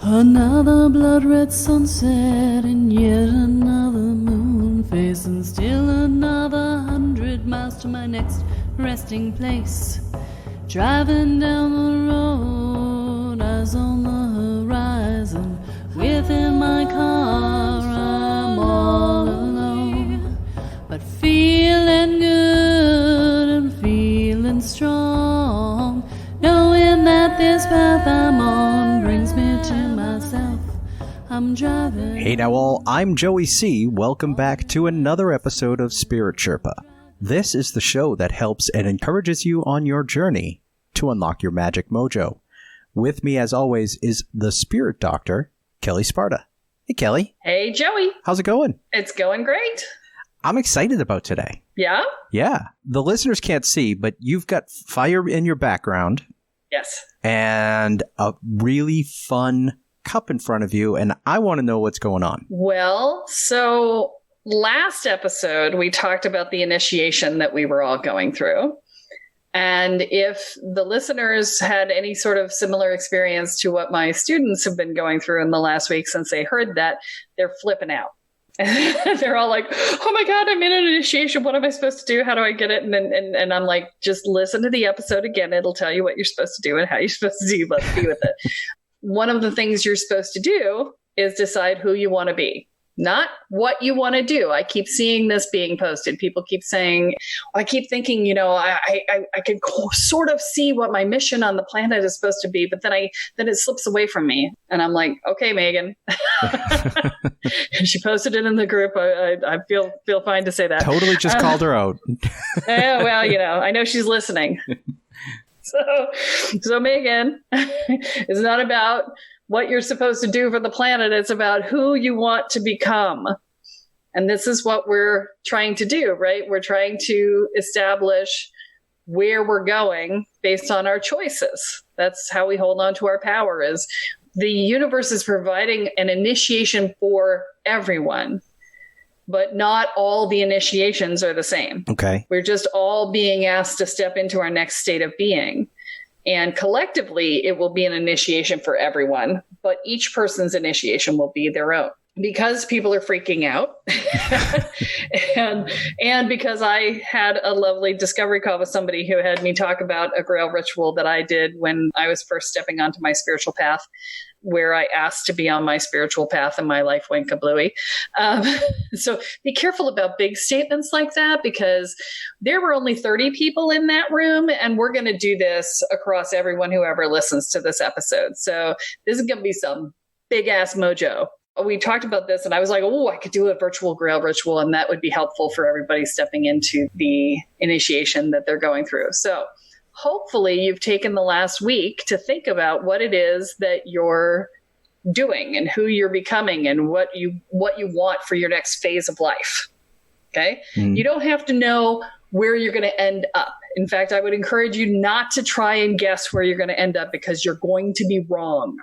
Another blood-red sunset and yet another moon face, and still another 100 miles to my next resting place. Driving down the road, eyes on the horizon. Within my car, I'm all alone, but feeling good and feeling strong, knowing that this path I'm on brings me to myself. I'm driving. Hey now all, I'm Joey C. Welcome back to another episode of Spirit Sherpa. This is the show that helps and encourages you on your journey to unlock your magic mojo. With me, as always, is the Spirit Doctor, Kelle Sparta. Hey, Kelly. Hey, Joey. How's it going? It's going great. I'm excited about today. Yeah? Yeah. The listeners can't see, but you've got fire in your background. Yes. And a really fun cup in front of you, and I want to know what's going on. Well, so last episode, we talked about the initiation that we were all going through. And if the listeners had any sort of similar experience to what my students have been going through in the last week since they heard that, they're flipping out. They're all like, oh my God, I'm in an initiation. What am I supposed to do? How do I get it? And I'm like, just listen to the episode again. It'll tell you what you're supposed to do and how you're supposed to do. Let's be with it. One of the things you're supposed to do is decide who you want to be, not what you want to do. I keep seeing this being posted. People keep saying, I keep thinking, I can sort of see what my mission on the planet is supposed to be, but then it slips away from me. And I'm like, okay, Megan. She posted it in the group. I feel fine to say that. Totally just called her out. Yeah, well, I know she's listening. So Megan, it's not about what you're supposed to do for the planet. It's about who you want to become. And this is what we're trying to do, right? We're trying to establish where we're going based on our choices. That's how we hold on to our power. Is the universe is providing an initiation for everyone, but not all the initiations are the same. Okay. We're just all being asked to step into our next state of being. And collectively, it will be an initiation for everyone, but each person's initiation will be their own. Because people are freaking out and because I had a lovely discovery call with somebody who had me talk about a Grail Ritual that I did when I was first stepping onto my spiritual path, where I asked to be on my spiritual path and my life went kablooey. So be careful about big statements like that, because there were only 30 people in that room, and we're going to do this across everyone who ever listens to this episode. So this is going to be some big ass mojo. We talked about this and I was like, oh, I could do a virtual Grail Ritual, and that would be helpful for everybody stepping into the initiation that they're going through. So hopefully you've taken the last week to think about what it is that you're doing and who you're becoming and what you want for your next phase of life. Okay. Mm. You don't have to know where you're going to end up. In fact, I would encourage you not to try and guess where you're going to end up, because you're going to be wrong.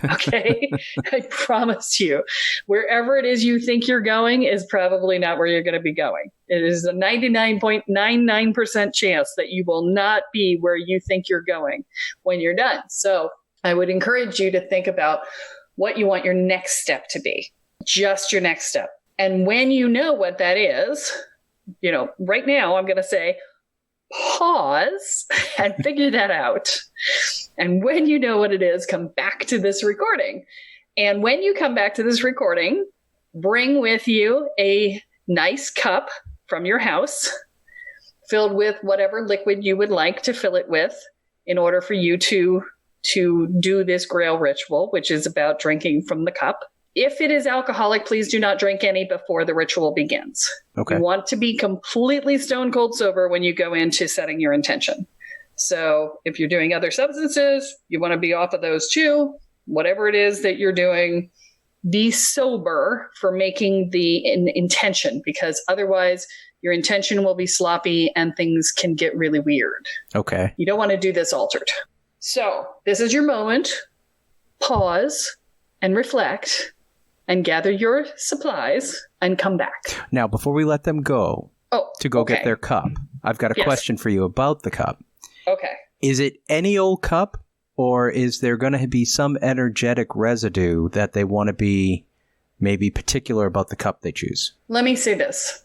Okay. I promise you, wherever it is you think you're going is probably not where you're going to be going. It is a 99.99% chance that you will not be where you think you're going when you're done. So I would encourage you to think about what you want your next step to be, just your next step. And when you know what that is, right now I'm going to say, pause and figure that out. And when you know what it is, come back to this recording. And when you come back to this recording, bring with you a nice cup from your house filled with whatever liquid you would like to fill it with in order for you to do this Grail Ritual, which is about drinking from the cup. If it is alcoholic, please do not drink any before the ritual begins. Okay. You want to be completely stone cold sober when you go into setting your intention. So if you're doing other substances, you want to be off of those too. Whatever it is that you're doing, be sober for making the intention, because otherwise your intention will be sloppy and things can get really weird. Okay. You don't want to do this altered. So this is your moment. Pause and reflect and gather your supplies and come back. Now, before we let them go get their cup, I've got a question for you about the cup. Okay. Is it any old cup? Or is there going to be some energetic residue that they want to be maybe particular about the cup they choose? Let me say this.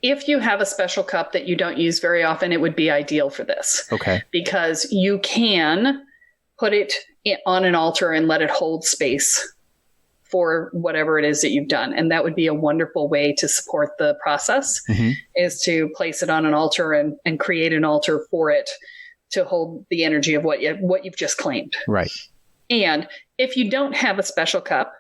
If you have a special cup that you don't use very often, it would be ideal for this. Okay. Because you can put it on an altar and let it hold space for whatever it is that you've done. And that would be a wonderful way to support the process, is to place it on an altar and create an altar for it to hold the energy of what you've just claimed. Right. And if you don't have a special cup,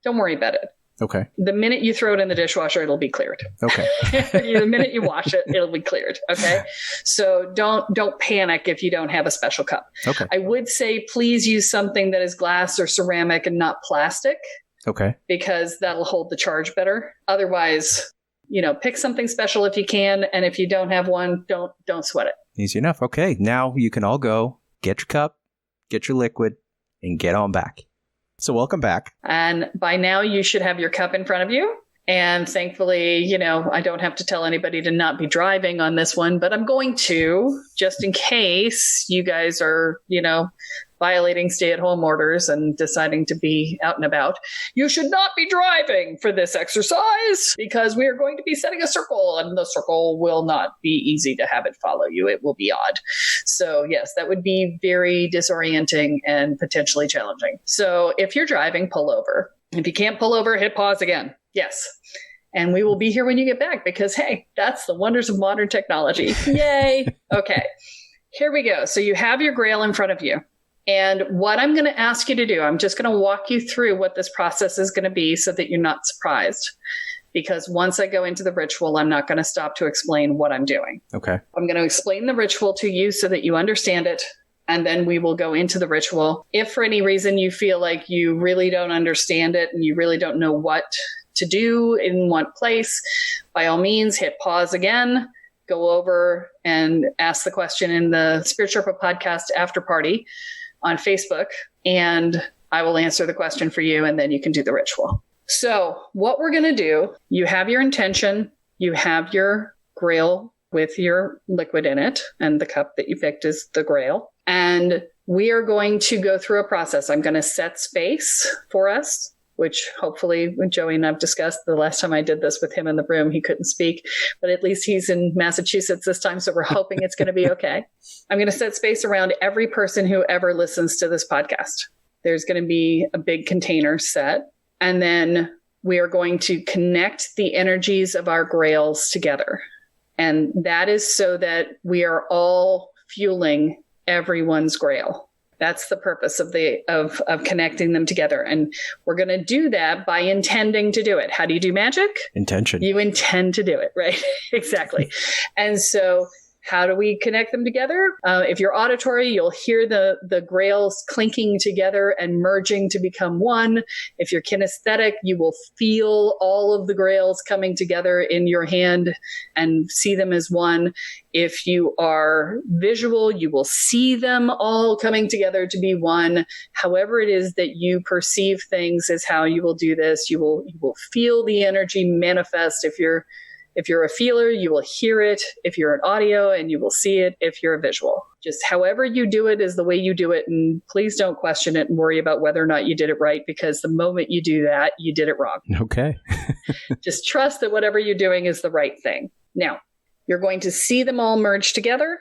don't worry about it. Okay. The minute you throw it in the dishwasher, it'll be cleared. Okay. The minute you wash it, it'll be cleared. Okay. So don't panic if you don't have a special cup. Okay. I would say please use something that is glass or ceramic and not plastic. Okay. Because that'll hold the charge better. Otherwise, pick something special if you can. And if you don't have one, don't sweat it. Easy enough. Okay. Now you can all go get your cup, get your liquid, and get on back. So welcome back. And by now you should have your cup in front of you. And thankfully, I don't have to tell anybody to not be driving on this one, but I'm going to, just in case you guys are, violating stay-at-home orders and deciding to be out and about. You should not be driving for this exercise because we are going to be setting a circle, and the circle will not be easy to have it follow you. It will be odd. So yes, that would be very disorienting and potentially challenging. So if you're driving, pull over. If you can't pull over, hit pause again. Yes. And we will be here when you get back because, hey, that's the wonders of modern technology. Yay. Okay. Here we go. So you have your Grail in front of you. And what I'm going to ask you to do, I'm just going to walk you through what this process is going to be so that you're not surprised. Because once I go into the ritual, I'm not going to stop to explain what I'm doing. Okay. I'm going to explain the ritual to you so that you understand it. And then we will go into the ritual. If for any reason you feel like you really don't understand it and you really don't know what to do in what place, by all means, hit pause again, go over and ask the question in the Spirit Sherpa Podcast after party on Facebook, and I will answer the question for you, and then you can do the ritual. So what we're going to do, you have your intention, you have your Grail with your liquid in it, and the cup that you picked is the Grail. And we are going to go through a process. I'm going to set space for us, which hopefully when Joey and I've discussed. The last time I did this with him in the room, he couldn't speak, but at least he's in Massachusetts this time. So we're hoping it's going to be okay. I'm going to set space around every person who ever listens to this podcast. There's going to be a big container set. And then we are going to connect the energies of our Grails together. And that is so that we are all fueling everyone's Grail. That's the purpose of connecting them together. And we're going to do that by intending to do it. How do you do magic? Intention. You intend to do it, right? Exactly. And so how do we connect them together? If you're auditory, you'll hear the Grails clinking together and merging to become one. If you're kinesthetic, you will feel all of the Grails coming together in your hand and see them as one. If you are visual, you will see them all coming together to be one. However it is that you perceive things is how you will do this. You will feel the energy manifest. If you're a feeler, you will hear it. If you're an audio, and you will see it if you're a visual. Just however you do it is the way you do it. And please don't question it and worry about whether or not you did it right, because the moment you do that, you did it wrong. Okay. Just trust that whatever you're doing is the right thing. Now, you're going to see them all merge together,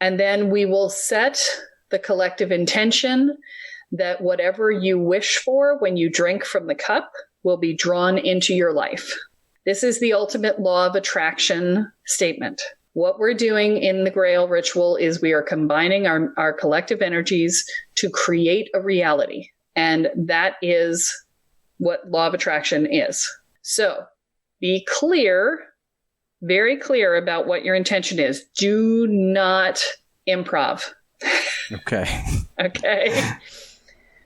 and then we will set the collective intention that whatever you wish for when you drink from the cup will be drawn into your life. This is the ultimate law of attraction statement. What we're doing in the Grail ritual is we are combining our collective energies to create a reality. And that is what law of attraction is. So be clear, very clear about what your intention is. Do not improv. Okay. Okay.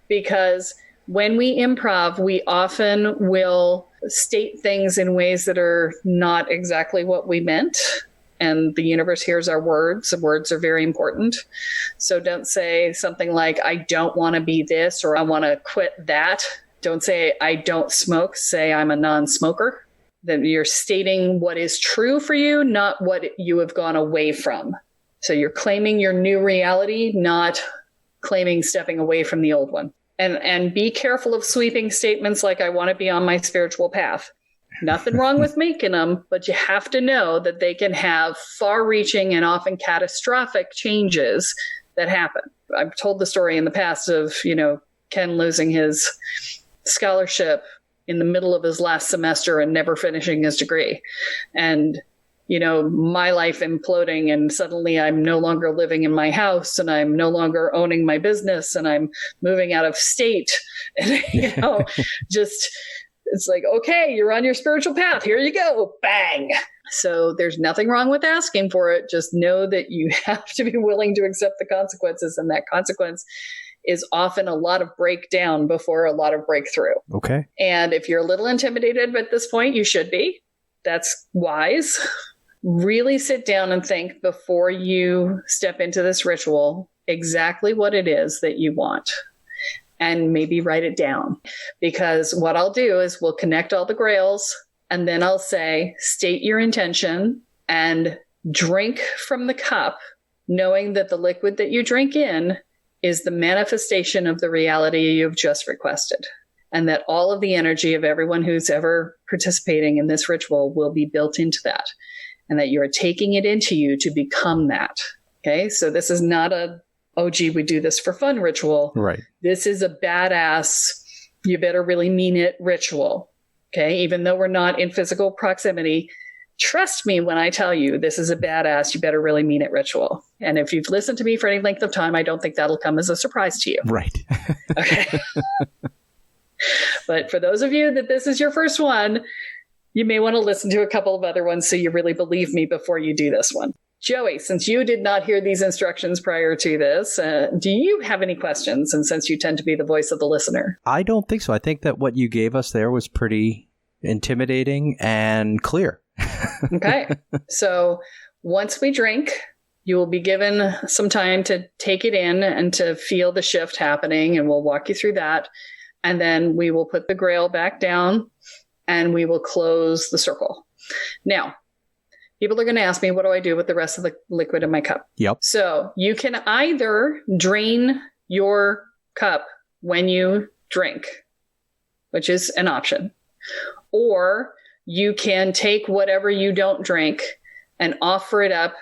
Because when we improv, we often will state things in ways that are not exactly what we meant. And the universe hears our words. The words are very important. So don't say something like, I don't want to be this, or I want to quit that. Don't say, I don't smoke. Say, I'm a non-smoker. Then you're stating what is true for you, not what you have gone away from. So you're claiming your new reality, not claiming stepping away from the old one. And be careful of sweeping statements like, I want to be on my spiritual path. Nothing wrong with making them, but you have to know that they can have far-reaching and often catastrophic changes that happen. I've told the story in the past of, Ken losing his scholarship in the middle of his last semester and never finishing his degree. And, my life imploding, and suddenly I'm no longer living in my house, and I'm no longer owning my business, and I'm moving out of state. And, just, it's like, okay, you're on your spiritual path. Here you go. Bang. So there's nothing wrong with asking for it. Just know that you have to be willing to accept the consequences. And that consequence is often a lot of breakdown before a lot of breakthrough. Okay. And if you're a little intimidated at this point, you should be. That's wise. Really sit down and think before you step into this ritual exactly what it is that you want. And maybe write it down. Because what I'll do is we'll connect all the grails, and then I'll say, state your intention and drink from the cup, knowing that the liquid that you drink in is the manifestation of the reality you've just requested. And that all of the energy of everyone who's ever participating in this ritual will be built into that. And that you're taking it into you to become that. Okay. So this is not oh, gee, we do this for fun ritual. Right. This is a badass, you better really mean it ritual. Okay. Even though we're not in physical proximity, trust me when I tell you this is a badass, you better really mean it ritual. And if you've listened to me for any length of time, I don't think that'll come as a surprise to you. Right. Okay. But for those of you that this is your first one, you may want to listen to a couple of other ones so you really believe me before you do this one. Joey, since you did not hear these instructions prior to this, do you have any questions? And since you tend to be the voice of the listener. I don't think so. I think that what you gave us there was pretty intimidating and clear. Okay. So once we drink, you will be given some time to take it in and to feel the shift happening. And we'll walk you through that. And then we will put the grail back down and we will close the circle. Now, people are going to ask me, what do I do with the rest of the liquid in my cup? Yep. So you can either drain your cup when you drink, which is an option, or you can take whatever you don't drink and offer it up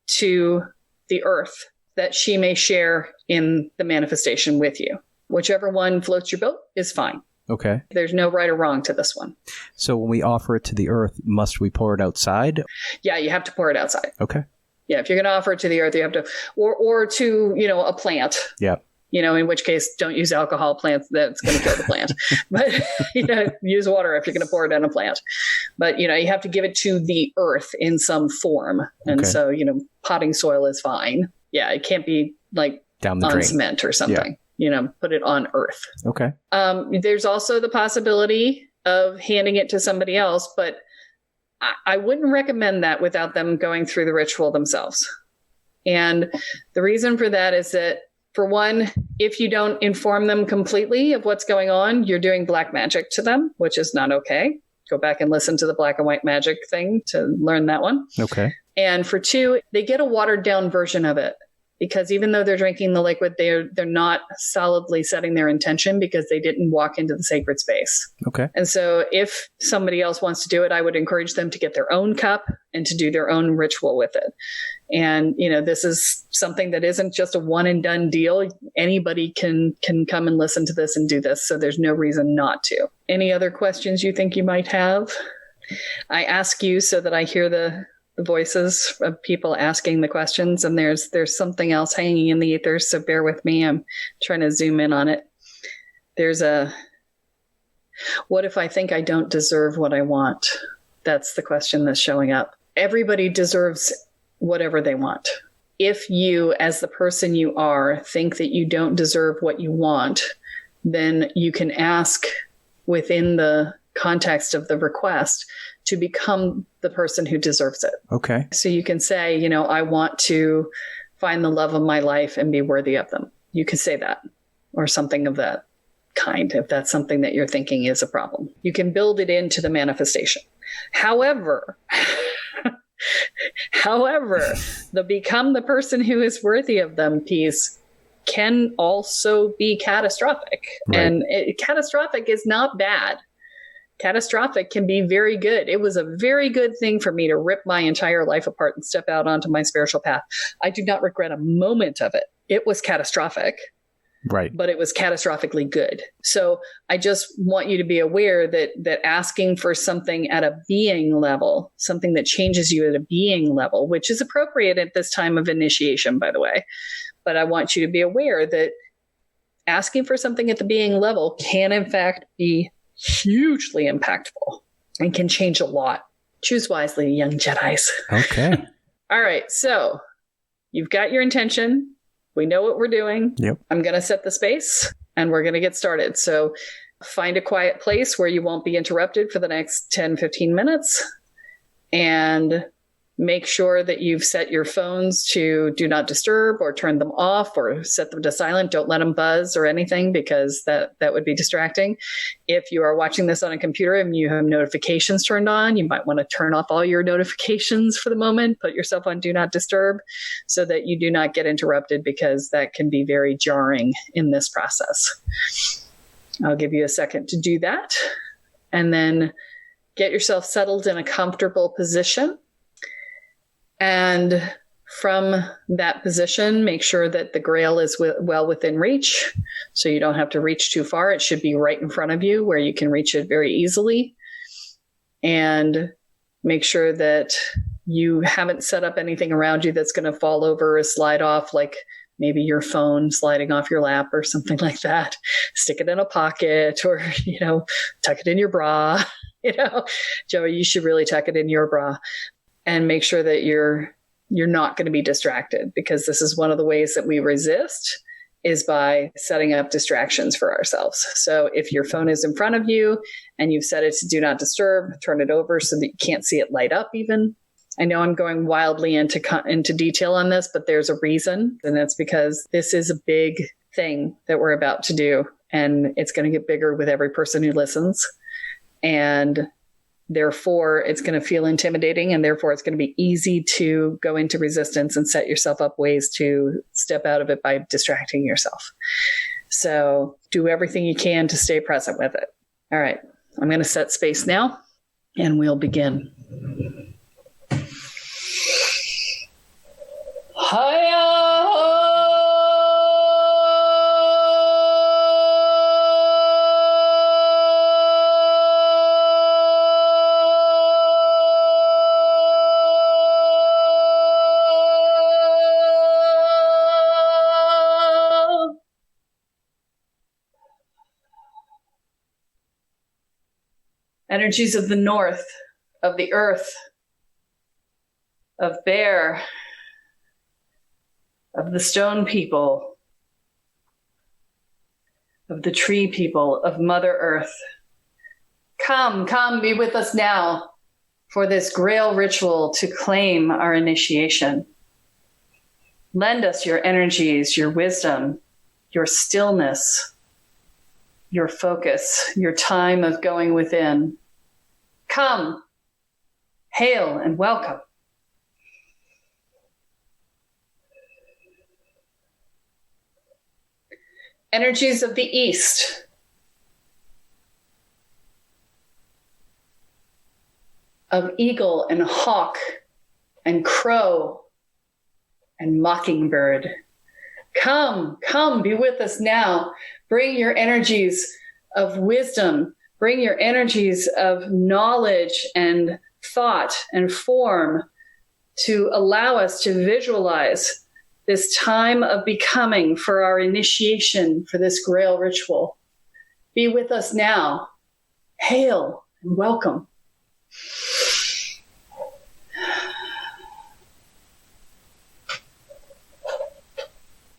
to the earth that she may share in the manifestation with you. Whichever one floats your boat is fine. Okay. There's no right or wrong to this one. So when we offer it to the earth, must we pour it outside? Yeah, you have to pour it outside. Okay. Yeah, if you're going to offer it to the earth, you have to, or to, a plant. Yeah. In which case, don't use alcohol plants. That's going to kill the plant. But, use water if you're going to pour it on a plant. But, you have to give it to the earth in some form. And okay. So, potting soil is fine. Yeah, it can't be like down the on drain. Cement or something. Yeah. Put it on earth. Okay. There's also the possibility of handing it to somebody else, but I wouldn't recommend that without them going through the ritual themselves. And the reason for that is that, for one, if you don't inform them completely of what's going on, you're doing black magic to them, which is not okay. Go back and listen to the black and white magic thing to learn that one. Okay. And for two, they get a watered down version of it. Because even though they're drinking the liquid, they're not solidly setting their intention because they didn't walk into the sacred space. Okay. And so if somebody else wants to do it, I would encourage them to get their own cup and to do their own ritual with it. And, this is something that isn't just a one and done deal. Anybody can come and listen to this and do this. So there's no reason not to. Any other questions you think you might have? I ask you so that I hear the voices of people asking the questions, and there's something else hanging in the ether, so bear with me. I'm trying to zoom in on it. There's what if I think I don't deserve what I want? That's the question that's showing up. Everybody deserves whatever they want. If you, as the person you are, think that you don't deserve what you want, then you can ask within the context of the request to become the person who deserves it. Okay. So you can say, I want to find the love of my life and be worthy of them. You could say that, or something of that kind, if that's something that you're thinking is a problem. You can build it into the manifestation. However, the become the person who is worthy of them piece can also be catastrophic. Right. And catastrophic is not bad. Catastrophic can be very good. It was a very good thing for me to rip my entire life apart and step out onto my spiritual path. I do not regret a moment of it. It was catastrophic. Right. But it was catastrophically good. So I just want you to be aware that asking for something at a being level, something that changes you at a being level, which is appropriate at this time of initiation, by the way. But I want you to be aware that asking for something at the being level can, in fact, be hugely impactful and can change a lot. Choose wisely, young Jedis. Okay. All right. So you've got your intention. We know what we're doing. Yep. I'm going to set the space and we're going to get started. So find a quiet place where you won't be interrupted for the next 10, 15 minutes. And make sure that you've set your phones to do not disturb or turn them off or set them to silent. Don't let them buzz or anything because that would be distracting. If you are watching this on a computer and you have notifications turned on, you might want to turn off all your notifications for the moment. Put yourself on do not disturb so that you do not get interrupted because that can be very jarring in this process. I'll give you a second to do that and then get yourself settled in a comfortable position. And from that position, make sure that the Grail is well within reach. So you don't have to reach too far. It should be right in front of you where you can reach it very easily. And make sure that you haven't set up anything around you that's going to fall over or slide off, like maybe your phone sliding off your lap or something like that. Stick it in a pocket or, tuck it in your bra. Joey, you should really tuck it in your bra. And make sure that you're not going to be distracted because this is one of the ways that we resist is by setting up distractions for ourselves. So if your phone is in front of you and you've set it to do not disturb, turn it over so that you can't see it light up even. I know I'm going wildly into detail on this, but there's a reason. And that's because this is a big thing that we're about to do. And it's going to get bigger with every person who listens. And therefore, it's going to feel intimidating, and therefore, it's going to be easy to go into resistance and set yourself up ways to step out of it by distracting yourself. So do everything you can to stay present with it. All right. I'm going to set space now, and we'll begin. Hiya! Energies of the north, of the earth, of bear, of the stone people, of the tree people, of Mother Earth. Come, be with us now for this Grail ritual to claim our initiation. Lend us your energies, your wisdom, your stillness, your focus, your time of going within. Come, hail and welcome. Energies of the East, of eagle and hawk and crow and mockingbird. Come, be with us now. Bring your energies of wisdom. Bring your energies of knowledge and thought and form to allow us to visualize this time of becoming for our initiation for this Grail ritual. Be with us now. Hail and welcome.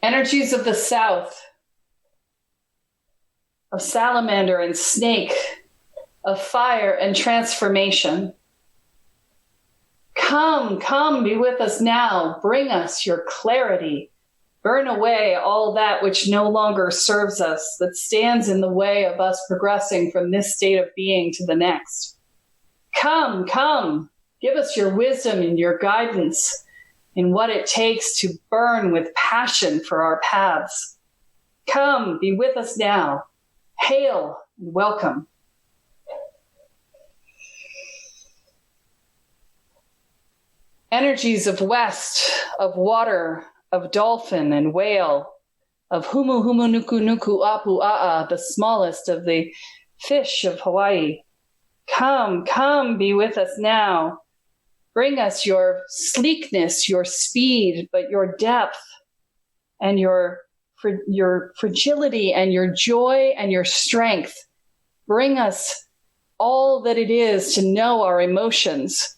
Energies of the South, of salamander and snake, of fire and transformation. Come, be with us now. Bring us your clarity. Burn away all that which no longer serves us, that stands in the way of us progressing from this state of being to the next. Come, give us your wisdom and your guidance in what it takes to burn with passion for our paths. Come, be with us now. Hail and welcome. Energies of west, of water, of dolphin and whale, of humu humu nuku nuku apu a'a, the smallest of the fish of Hawaii. Come, come, be with us now. Bring us your sleekness, your speed, but your depth and your fragility and your joy and your strength. Bring us all that it is to know our emotions.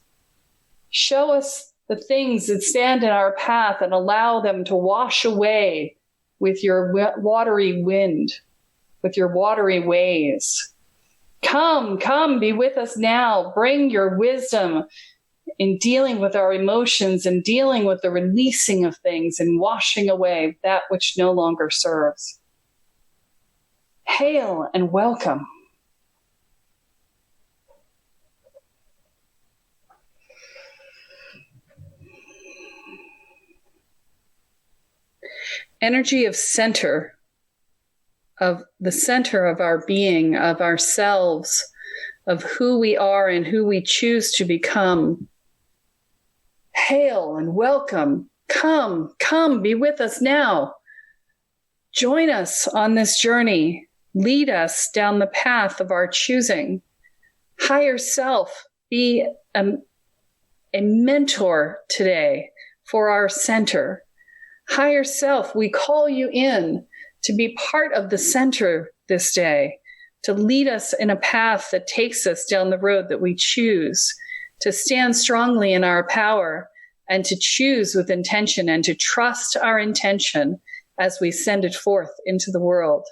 Show us the things that stand in our path and allow them to wash away with your watery wind, with your watery ways. Come, come, be with us now. Bring your wisdom in dealing with our emotions and dealing with the releasing of things and washing away that which no longer serves. Hail and welcome. Energy of center, of the center of our being, of ourselves, of who we are and who we choose to become. Hail and welcome. Come, come, be with us now. Join us on this journey. Lead us down the path of our choosing. Higher self, be a mentor today for our center. Higher self, we call you in to be part of the center this day, to lead us in a path that takes us down the road that we choose, to stand strongly in our power and to choose with intention and to trust our intention as we send it forth into the world.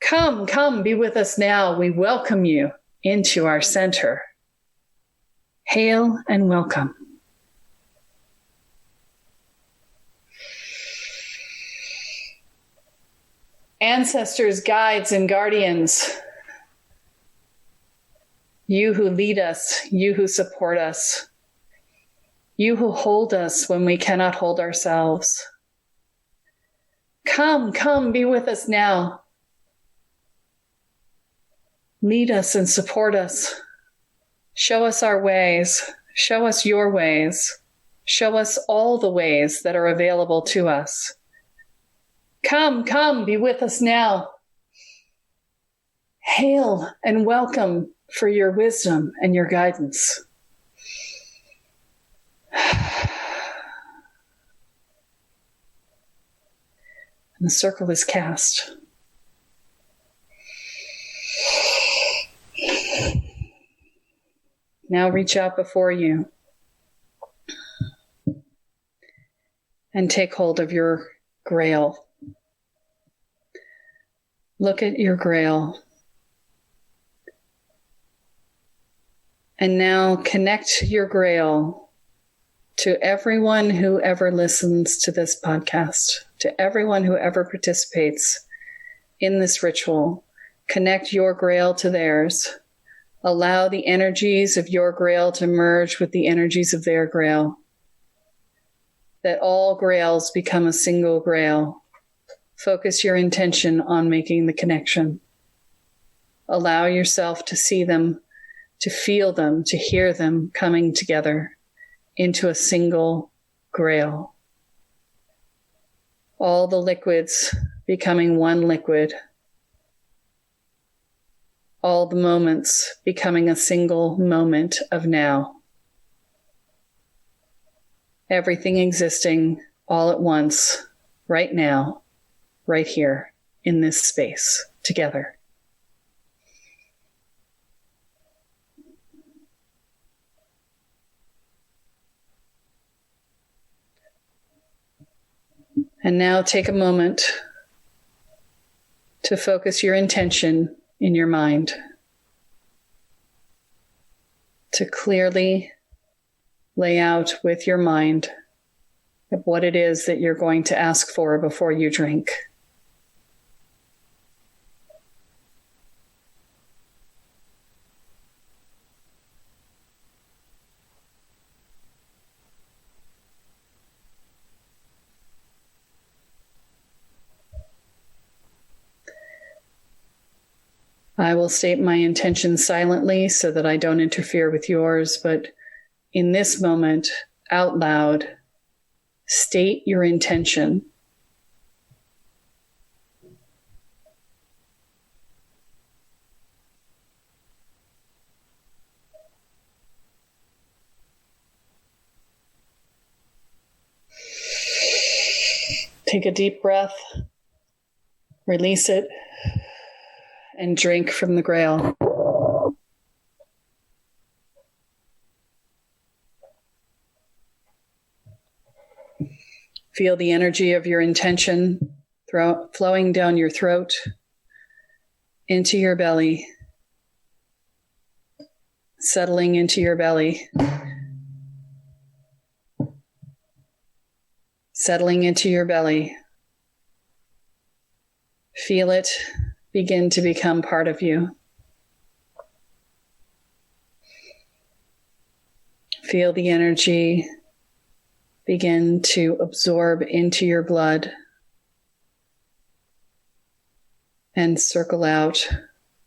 Come, come, be with us now. We welcome you into our center. Hail and welcome. Ancestors, guides, and guardians, you who lead us, you who support us, you who hold us when we cannot hold ourselves. Come, come, be with us now. Lead us and support us. Show us our ways. Show us your ways. Show us all the ways that are available to us. Come, come, be with us now. Hail and welcome for your wisdom and your guidance. And the circle is cast. Now reach out before you and take hold of your grail. Look at your grail. And now connect your grail to everyone who ever listens to this podcast, to everyone who ever participates in this ritual. Connect your grail to theirs. Allow the energies of your grail to merge with the energies of their grail. That all grails become a single grail. Focus your intention on making the connection. Allow yourself to see them, to feel them, to hear them coming together into a single grail. All the liquids becoming one liquid. All the moments becoming a single moment of now. Everything existing all at once, right now, right here in this space together. And now take a moment to focus your intention in your mind, to clearly lay out with your mind what it is that you're going to ask for before you drink. I will state my intention silently so that I don't interfere with yours, but in this moment, out loud, state your intention. Take a deep breath, release it, and drink from the Grail. Feel the energy of your intention flowing down your throat, into your belly, settling into your belly, settling into your belly. Feel it begin to become part of you. Feel the energy begin to absorb into your blood and circle out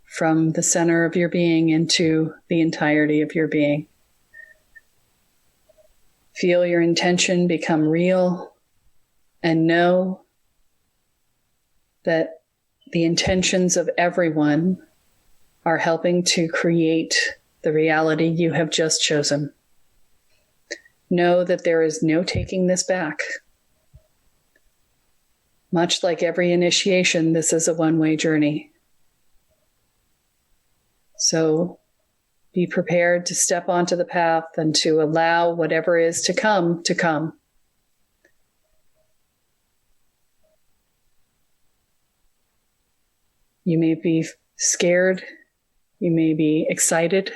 from the center of your being into the entirety of your being. Feel your intention become real and know that the intentions of everyone are helping to create the reality you have just chosen. Know that there is no taking this back. Much like every initiation, this is a one-way journey. So be prepared to step onto the path and to allow whatever is to come to come. You may be scared, you may be excited,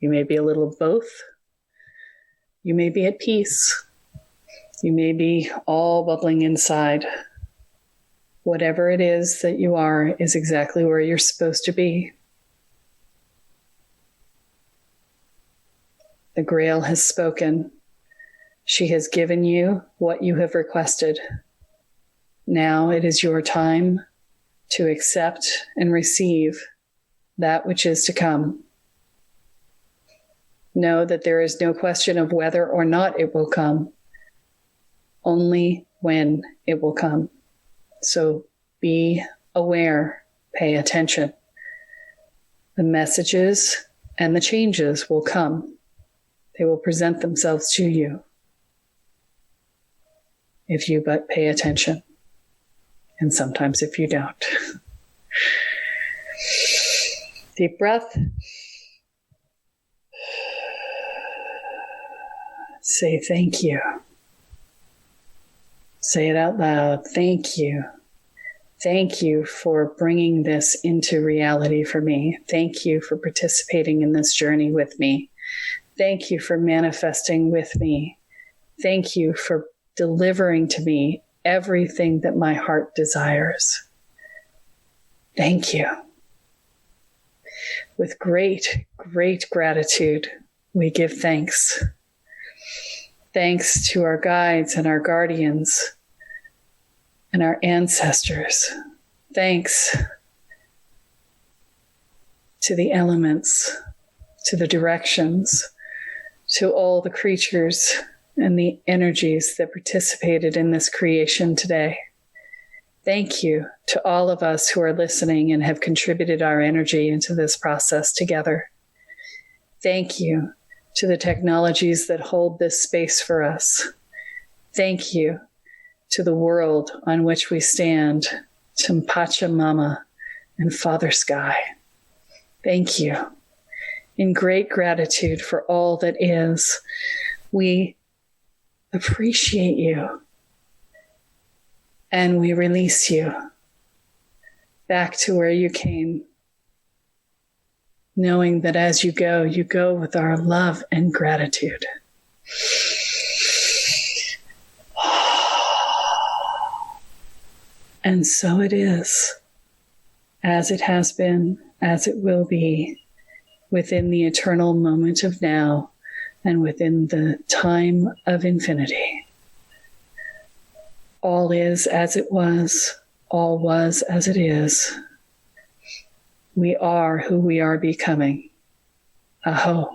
you may be a little of both. You may be at peace. You may be all bubbling inside. Whatever it is that you are is exactly where you're supposed to be. The Grail has spoken. She has given you what you have requested. Now it is your time to accept and receive that which is to come. Know that there is no question of whether or not it will come, only when it will come. So be aware, pay attention. The messages and the changes will come. They will present themselves to you if you but pay attention, and sometimes if you don't. Deep breath. Say thank you. Say it out loud. Thank you. Thank you for bringing this into reality for me. Thank you for participating in this journey with me. Thank you for manifesting with me. Thank you for delivering to me everything that my heart desires. Thank you. With great, great gratitude, we give thanks. Thanks to our guides and our guardians and our ancestors. Thanks to the elements, to the directions, to all the creatures and the energies that participated in this creation today. Thank you to all of us who are listening and have contributed our energy into this process together. Thank you to the technologies that hold this space for us. Thank you to the world on which we stand, to Pachamama and Father Sky. Thank you. In great gratitude for all that is, we appreciate you and we release you back to where you came, knowing that as you go with our love and gratitude. And so it is, as it has been, as it will be, within the eternal moment of now and within the time of infinity. All is as it was, all was as it is. We are who we are becoming. Aho.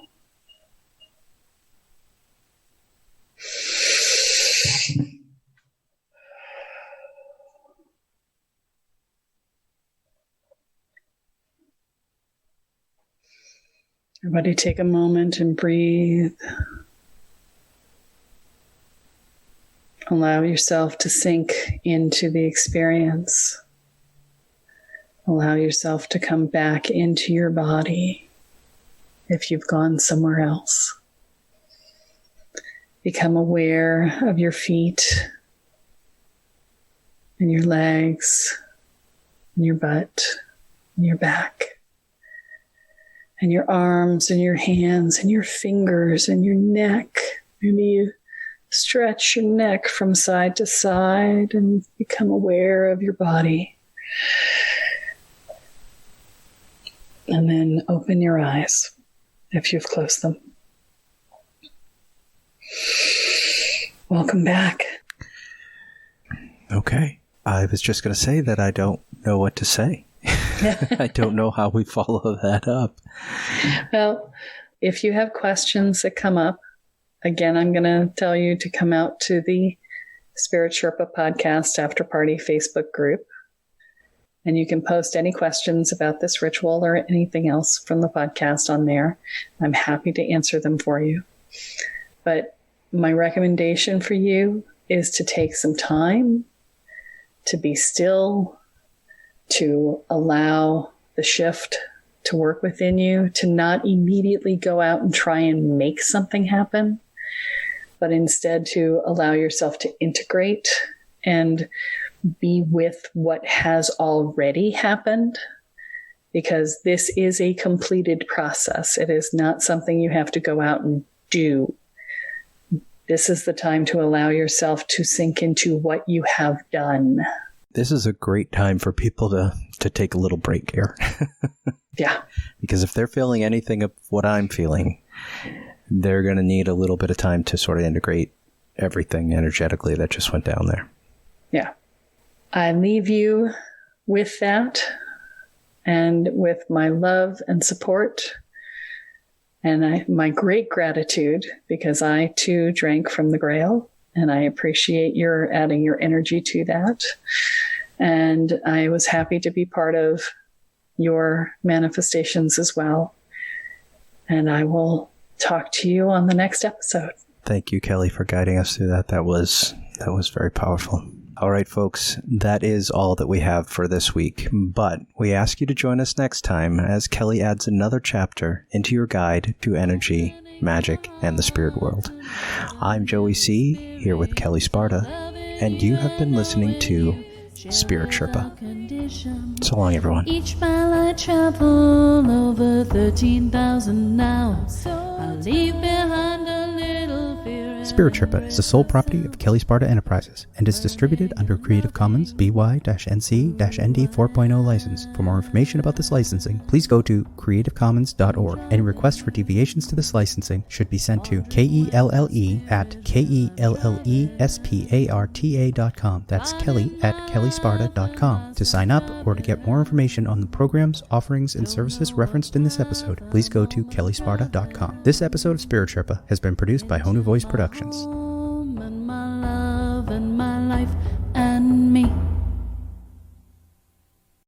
Everybody take a moment and breathe. Allow yourself to sink into the experience. Allow yourself to come back into your body if you've gone somewhere else. Become aware of your feet and your legs and your butt and your back and your arms and your hands and your fingers and your neck. Maybe you stretch your neck from side to side and become aware of your body. And then open your eyes if you've closed them. Welcome back. Okay. I was just going to say that I don't know what to say. I don't know how we follow that up. Well, if you have questions that come up, again, I'm going to tell you to come out to the Spirit Sherpa Podcast After Party Facebook group. And you can post any questions about this ritual or anything else from the podcast on there. I'm happy to answer them for you. But my recommendation for you is to take some time to be still, to allow the shift to work within you, to not immediately go out and try and make something happen, but instead to allow yourself to integrate and be with what has already happened, because this is a completed process. It is not something you have to go out and do. This is the time to allow yourself to sink into what you have done. This is a great time for people to take a little break here. Yeah. Because if they're feeling anything of what I'm feeling, they're going to need a little bit of time to sort of integrate everything energetically that just went down there. Yeah. I leave you with that and with my love and support and my great gratitude, because I too drank from the Grail, and I appreciate your adding your energy to that. And I was happy to be part of your manifestations as well. And I will talk to you on the next episode. Thank you, Kelle, for guiding us through that. That was very powerful. All right, folks, that is all that we have for this week. But we ask you to join us next time as Kelle adds another chapter into your guide to energy, magic, and the spirit world. I'm Joey C, here with Kelle Sparta, and you have been listening to Spirit Sherpa. So long, everyone. Each mile I travel over 13,000 now. I leave behind a little fear. Spirit Sherpa is the sole property of Kelle Sparta Enterprises and is distributed under Creative Commons BY-NC-ND 4.0 license. For more information about this licensing, please go to creativecommons.org. Any requests for deviations to this licensing should be sent to KELLE@KELLESPARTA.com. That's Kelly@KelleSparta.com. To sign up or to get more information on the programs, offerings, and services referenced in this episode, please go to KelleSparta.com. This episode of Spirit Sherpa has been produced by Honu Voice Productions.